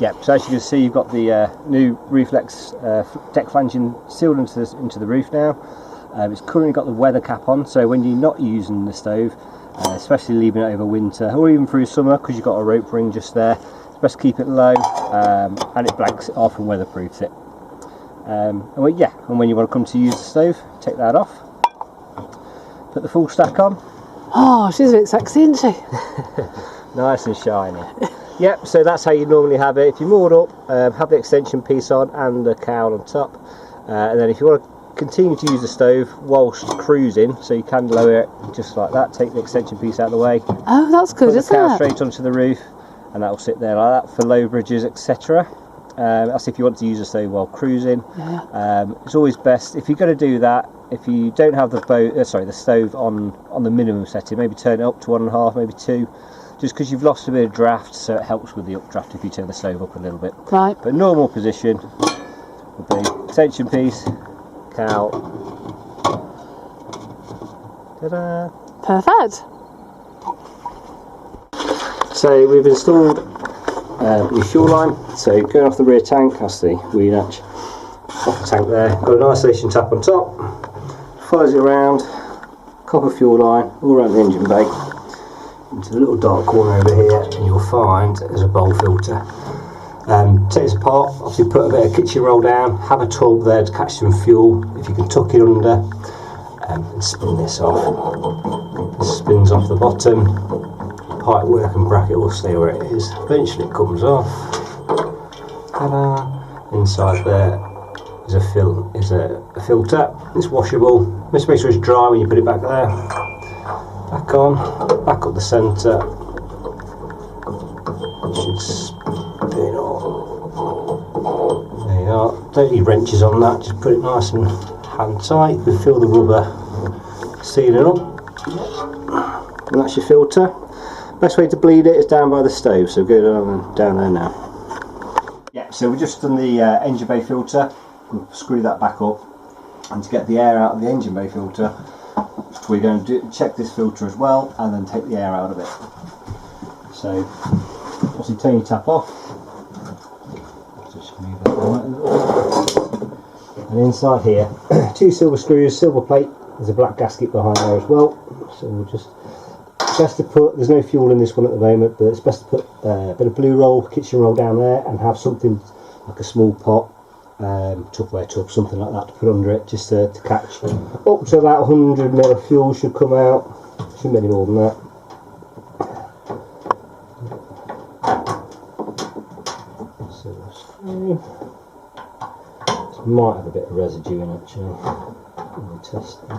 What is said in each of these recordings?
Yeah, so as you can see, you've got the new Refleks deck flanging sealed into the roof now. It's currently got the weather cap on, so when you're not using the stove, especially leaving it over winter or even through summer, because you've got a rope ring just there, it's best to keep it low, and it blanks it off and weatherproofs it. And when you want to come to use the stove, take that off, put the full stack on. Oh, she's a bit sexy, isn't she? Nice and shiny. Yep, so that's how you normally have it. If you're moored up, have the extension piece on and the cowl on top, and then if you want to continue to use the stove whilst cruising, so you can lower it just like that, take the extension piece out of the way. Oh, that's good, isn't it? Put the cowl straight onto the roof, and that will sit there like that for low bridges, etc. That's if you want to use the stove while cruising. Yeah. It's always best if you're going to do that. If you don't have the stove on the minimum setting, maybe turn it up to 1.5, maybe 2, just because you've lost a bit of draft, so it helps with the updraft if you turn the stove up a little bit. Right. But normal position would be extension piece, cowl. Ta-da! Perfect. So we've installed the fuel line. So going off the rear tank, that's the wheel hatch. Off the tank there, got an isolation tap on top. Follows it around, copper fuel line all around the engine bay into the little dark corner over here, and you'll find there's a bowl filter. Take this apart, obviously put a bit of kitchen roll down, have a tub there to catch some fuel. If you can tuck it under, and spin this off. It spins off the bottom, pipe work and bracket will stay where it is. Eventually it comes off. Ta-da! Inside there is a filter. It's washable. Just make sure it's dry when you put it back there. Back on, back up the centre. It should spin on. There you are. Don't need wrenches on that, just put it nice and hand tight. You feel the rubber sealing up. And that's your filter. Best way to bleed it is down by the stove, so go down there now. Yeah, so we've just done the engine bay filter. We'll screw that back up, and to get the air out of the engine bay filter, we're going to check this filter as well and then take the air out of it. So obviously turn your tap off, just move that right, and inside here 2 silver screws, silver plate, there's a black gasket behind there as well. So we'll just, best to put, there's no fuel in this one at the moment, but it's best to put a bit of blue roll, kitchen roll down there, and have something like a small pot, Tupperware tub, something like that to put under it, just to catch. Up to about 100 ml of fuel should come out, shouldn't be any more than that. So screw. This might have a bit of residue in actually. Let me test it.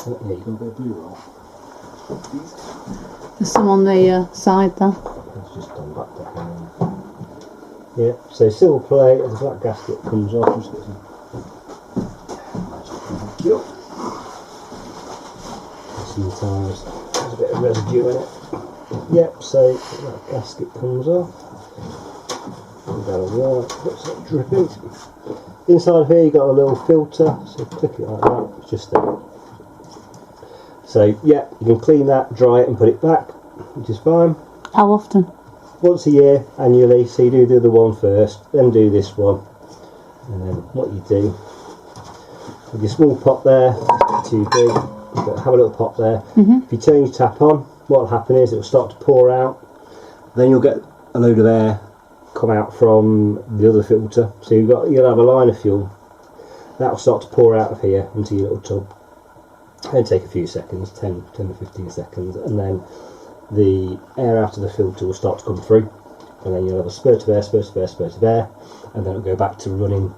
Yeah, you got a bit of blue roll. There's some on the side there. It's just done back there. Yeah, so silver plate, as the black gasket comes off, just get some. Sometimes there's a bit of residue in it. Yep, so that gasket comes off. Looks like dripping. Inside here you got a little filter, so click it like that, it's just there. So yeah, you can clean that, dry it and put it back, which is fine. How often? Once a year, annually, so you do the other one first, then do this one. And then what you do, with your small pot there, too big, but have a little pot there. If you turn your tap on, what will happen is it will start to pour out, then you'll get a load of air come out from the other filter. So you'll have a line of fuel, that will start to pour out of here into your little tub. It'll take a few seconds, 10 to 15 seconds, and then the air out of the filter will start to come through, and then you'll have a spurt of air, spurt of air, spurt of air, and then it'll go back to running,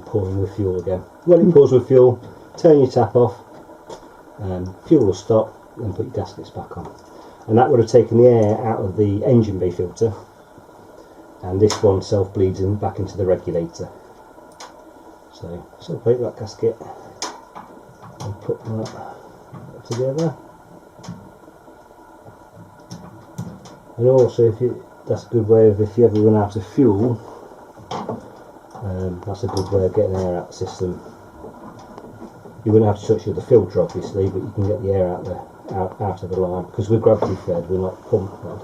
pouring with fuel again. When it pours with fuel, turn your tap off, fuel will stop, and put your gaskets back on. And that would have taken the air out of the engine bay filter, and this one self-bleeds in back into the regulator. So plate that gasket and put that together. And also, that's a good way of, if you ever run out of fuel, that's a good way of getting air out of the system. You wouldn't have to touch the filter obviously, but you can get the air out of the line, because we're gravity fed, we're not pump fed.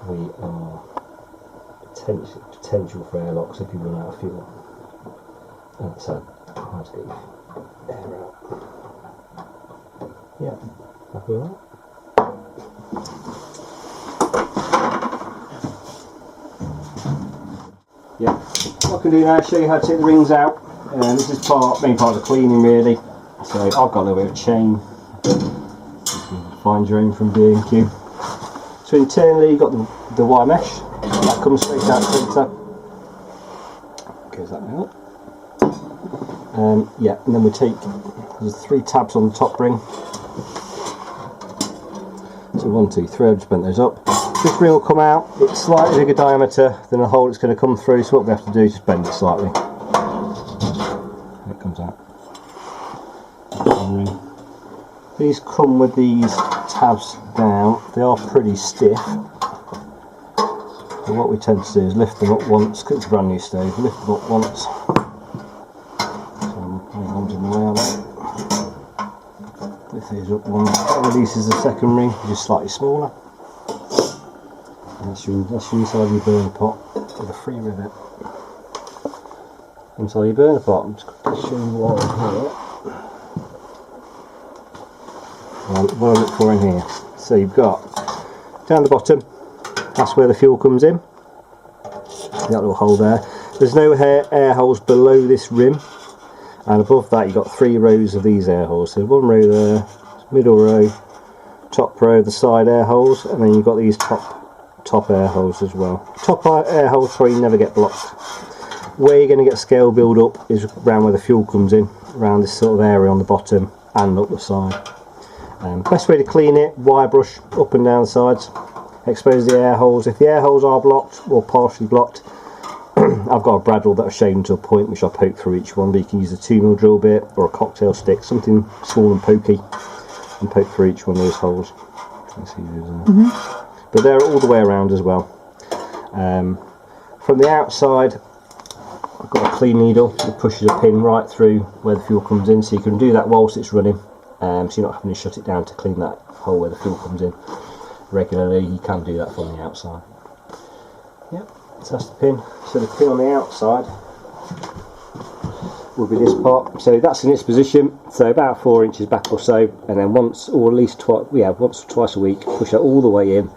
We are potential for airlocks if you run out of fuel. That's how to get your air out. Yeah, happy with that? Yeah, what I can do now is show you how to take the rings out. This is main part of the cleaning really. So I've got a little bit of chain. You can find your own from B&Q. So internally you've got the wire mesh. That comes straight out the filter. Goes that way up. Yeah, and then we take, there's 3 tabs on the top ring. So 1, 2, 3, I've just bent those up. This ring will come out, it's slightly bigger diameter than the hole it's going to come through, so what we have to do is just bend it slightly. It comes out. These come with these tabs down, they are pretty stiff. So what we tend to do is lift them up once, because it's a brand new stove, lift them up once. So one's in the way on it. Lift these up once, that releases the second ring, which is slightly smaller. That's your inside your burner pot with a free rivet. Inside your burner pot, I'm just quickly showing you what I look for in here. So you've got down the bottom, that's where the fuel comes in. That little hole there. There's no air holes below this rim, and above that you've got 3 rows of these air holes. So 1 row there, middle row, top row, the side air holes, and then you've got these top air holes as well. Top air holes probably never get blocked. Where you're going to get scale build up is around where the fuel comes in, around this sort of area on the bottom and up the side. Best way to clean it, wire brush up and down the sides, expose the air holes. If the air holes are blocked or partially blocked, I've got a bradawl that I've shaven to a point which I poke through each one, but you can use a 2mm drill bit or a cocktail stick, something small and pokey, and poke through each one of those holes. But they're all the way around as well. From the outside, I've got a clean needle that pushes a pin right through where the fuel comes in, so you can do that whilst it's running, so you're not having to shut it down to clean that hole where the fuel comes in regularly. You can do that from the outside. Yep, so that's the pin. So the pin on the outside will be this part. So that's in its position, so about 4 inches back or so, and then once or twice a week, push it all the way in.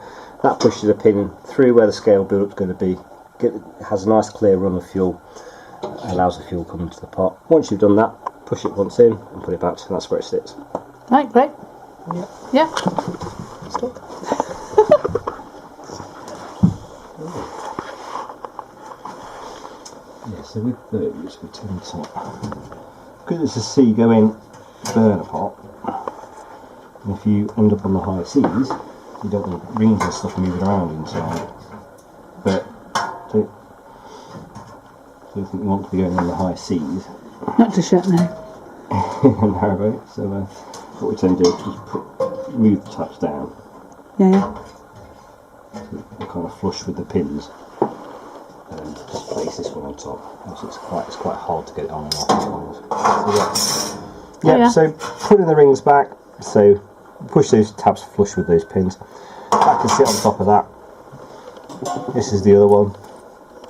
That pushes the pin through where the scale build up's going to be. It has a nice clear run of fuel, allows the fuel coming to the pot. Once you've done that, push it once in and put it back, and that's where it sits. Right, great. Yep. Yeah. Stop. Yeah, so with those, we tend to, because it's a seagoing burner pot, and if you end up on the high seas, you don't want rings and stuff moving around inside. But don't think you want to be going on the high seas. Not just yet, no. Narrowboat. So what we tend to do is just move the tabs down. Yeah. So they're kind of flush with the pins, and then just place this one on top. Also, it's quite hard to get it on and off. So yeah. So putting the rings back. So push those tabs flush with those pins. That can sit on top of that. This is the other one.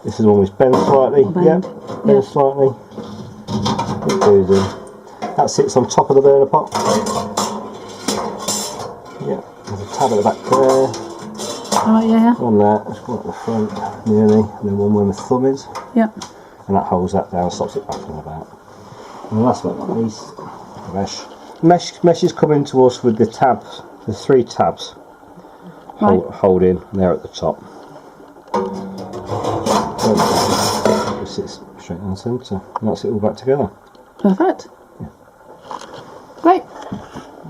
This is the one which bends slightly. Bends slightly. It goes in. That sits on top of the burner pot. Yeah, there's a tab at the back there. Oh yeah. One there, just one at the front, nearly, and then one where my thumb is. Yeah. And that holds that down, stops it back and about. And the last but not least, the mesh. Mesh is coming to us with the tabs, the 3 tabs. Right. Hold in, and they're at the top. It sits straight on the centre, and that's it all back together. Perfect. Yeah. Great.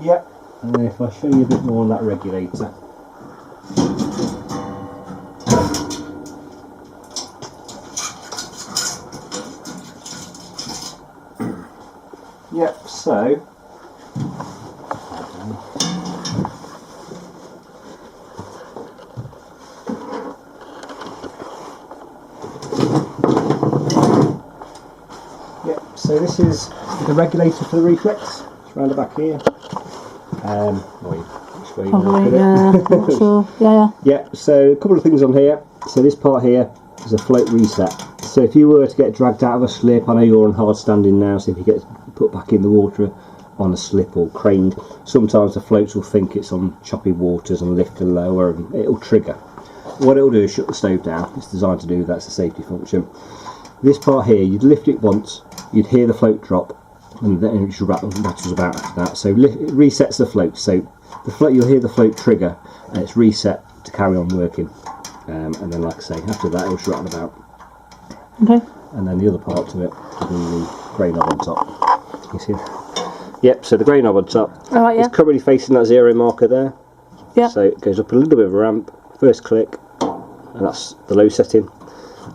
Yep. And then if I show you a bit more on that regulator. Yep, so so this is the regulator for the reflex. It's round the back here. Which way you want to Probably, put it. yeah. Not sure. Yeah. Yeah, so a couple of things on here. So this part here is a float reset. So if you were to get dragged out of a slip, I know you're on hard standing now, so if you get put back in the water on a slip or craned, sometimes the floats will think it's on choppy waters and lift and lower, and it'll trigger. What it'll do is shut the stove down. It's designed to do that. It's a safety function. This part here, you'd lift it once, you'd hear the float drop, and then it rattles about after that. So it resets the float. So the float, you'll hear the float trigger, and it's reset to carry on working. And then, like I say, after that, it'll rattle about. Okay. And then the other part to it will be the grey knob on top. You see it? Yep. So the grey knob on top. All right. Yeah. It's currently facing that 0 marker there. Yeah. So it goes up a little bit of a ramp. First click, and that's the low setting.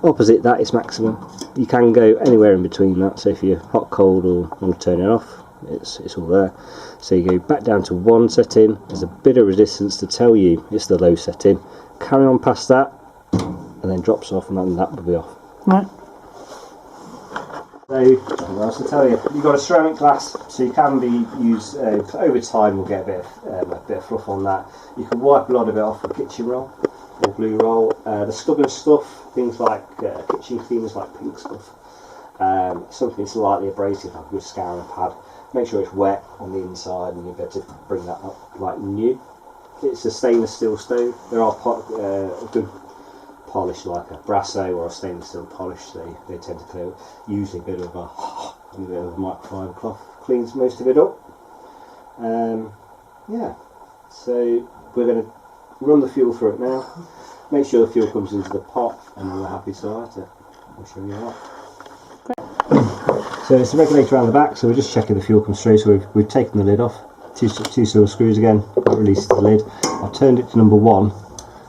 Opposite that is maximum. You can go anywhere in between that. So if you're hot, cold, or want to turn it off, it's all there. So you go back down to 1 setting. There's a bit of resistance to tell you it's the low setting. Carry on past that, and then drops off, and then that will be off. Right. So what else to tell you? You've got a ceramic glass, so you can be used over time. We'll get a bit of fluff on that. You can wipe a lot of it off with kitchen roll or glue roll. The stubborn stuff, things like kitchen cleaners, like pink stuff. Something slightly abrasive, like a good scouring pad. Make sure it's wet on the inside, and you'll be able to bring that up like new. It's a stainless steel stove. There are good polish like a brasso or a stainless steel polish, they tend to clear. Usually a bit of a microfiber cloth cleans most of it up. Yeah, so we're going to run the fuel through it now. Make sure the fuel comes into the pot, and then we're happy to light it. I'll show you that. So it's the regulator around the back, so we're just checking the fuel comes through. So we've taken the lid off. Two silver screws again. That releases the lid. I've turned it to number 1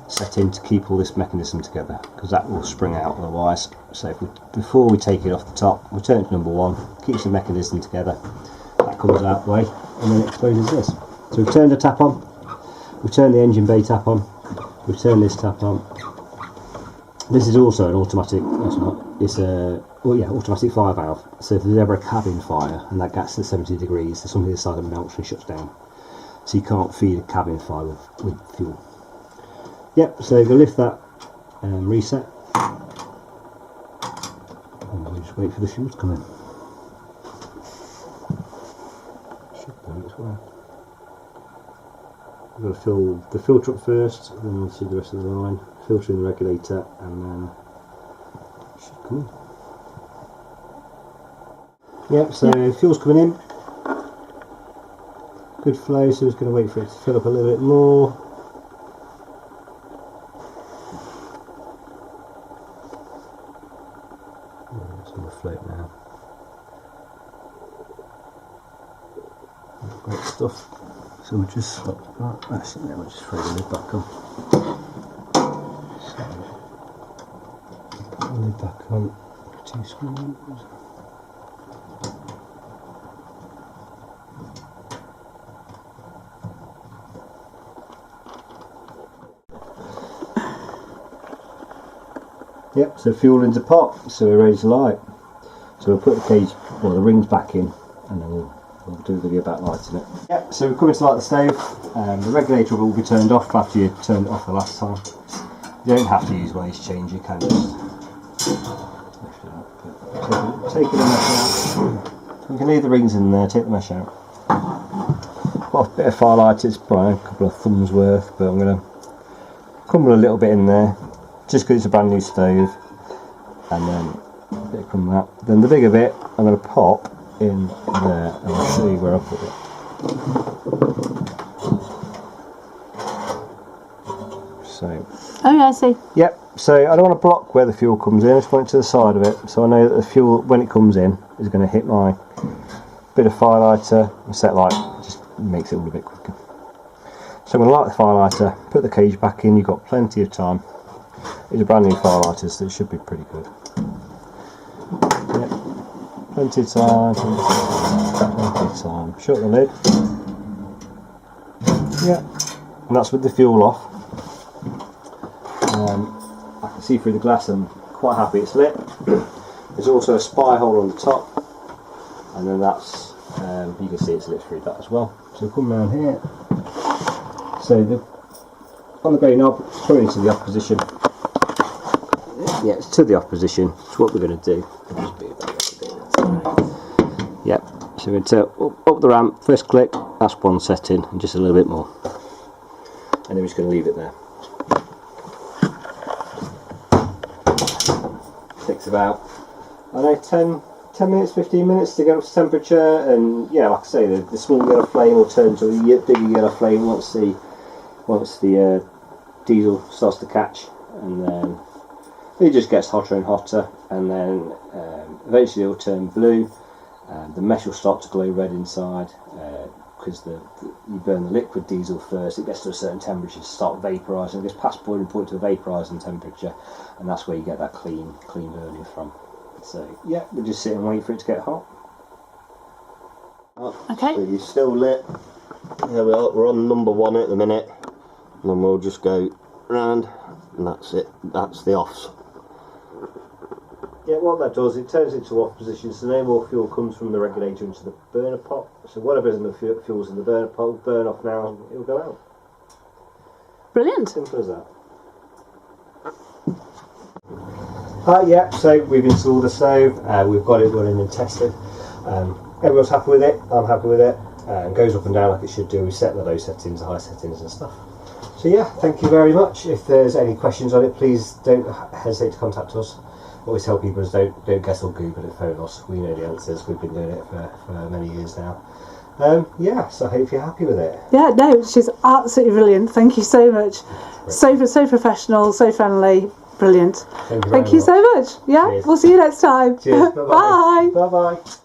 setting to keep all this mechanism together, because that will spring out otherwise. So before we take it off the top, we turn it to number 1, keeps the mechanism together. That comes out the way, and then it closes this. So we've turned the tap on, we've turned the engine bay tap on, we've turned this tap on. This is also an automatic, that's not, it's a, automatic fire valve. So if there's ever a cabin fire and that gets to 70 degrees, there's something inside that melts and shuts down. So you can't feed a cabin fire with fuel. Yep, so we'll lift that and reset. And we'll just wait for the fuel to come in. Should do as well. We've got to fill the filter up first, then we'll see the rest of the line. Filter in the regulator, and then it should come in. Yep, so fuel's coming in. Good flow, so we're just going to wait for it to fill up a little bit more. It's on the float now. Great stuff. So we'll just stop that. Actually, then we'll just throw the lid back on. So, lid back on. 2 screws. Yep, so fuel into pot, so we're ready to light. So we'll put the cage, well, the rings back in, and then we'll do a video about lighting it. Yep, so we're coming to light the stove. The regulator will be turned off after you turned it off the last time. You don't have to use waste change, you can just lift it up. Take the mesh out. You can leave the rings in there, take the mesh out. Got a bit of firelight, it's probably a couple of thumbs worth, but I'm going to crumble a little bit in there, just because it's a brand new stove, and then a bit from that. Then the bigger bit I'm going to pop in there, and I'll show you where I put it. So, oh yeah, I see. Yep, so I don't want to block where the fuel comes in, I just want it to the side of it, so I know that the fuel, when it comes in, is going to hit my bit of firelighter and set light, just makes it all a bit quicker. So I'm going to light the firelighter, put the cage back in, you've got plenty of time. It's a brand new firelighter, so it should be pretty good. Yep. Plenty of time, plenty of time. Shut the lid. Yeah, and that's with the fuel off. I can see through the glass, I'm quite happy it's lit. There's also a spy hole on the top, and then that's you can see it's lit through that as well. So we'll come round here. So on the grey knob, it's probably to the off position. Yeah, it's to the off position. So what we're going to do. Yep. So we're going to up the ramp, first click. That's one setting, and just a little bit more, and then we're just going to leave it there. Takes about, I don't know, 10 minutes, 15 minutes to get up to temperature, and yeah, like I say, the small yellow flame will turn to a bigger yellow flame once the diesel starts to catch, and then it just gets hotter and hotter, and then eventually it will turn blue, and the mesh will start to glow red inside, because you burn the liquid diesel first. It gets to a certain temperature to start vaporising. It gets past boiling point to a vaporising temperature, and that's where you get that clean burning from. So yeah, we'll just sit and wait for it to get hot. Okay. So you're still lit. There we are. We're on number 1 at the minute, and then we'll just go round, and that's it. That's the offs. Yeah, what that does, it turns it to off position, so no more fuel comes from the regulator into the burner pot. So whatever's in the fuel's in the burner pot will burn off now, and it'll go out. Brilliant. Simple as that. Yeah, so we've installed the stove, we've got it running and tested. Everyone's happy with it, I'm happy with it. It goes up and down like it should do. We set the low settings, the high settings and stuff. So yeah, thank you very much. If there's any questions on it, please don't hesitate to contact us. Always tell people is don't guess or Google it, phone us. We know the answers, we've been doing it for many years now. Yeah, so I hope you're happy with it. Yeah, no, she's absolutely brilliant. Thank you so much. So professional, so friendly, brilliant. Thank you Thank you so much. Yeah, Cheers. we'll see you next time. Cheers. Bye-bye. Bye. Bye-bye.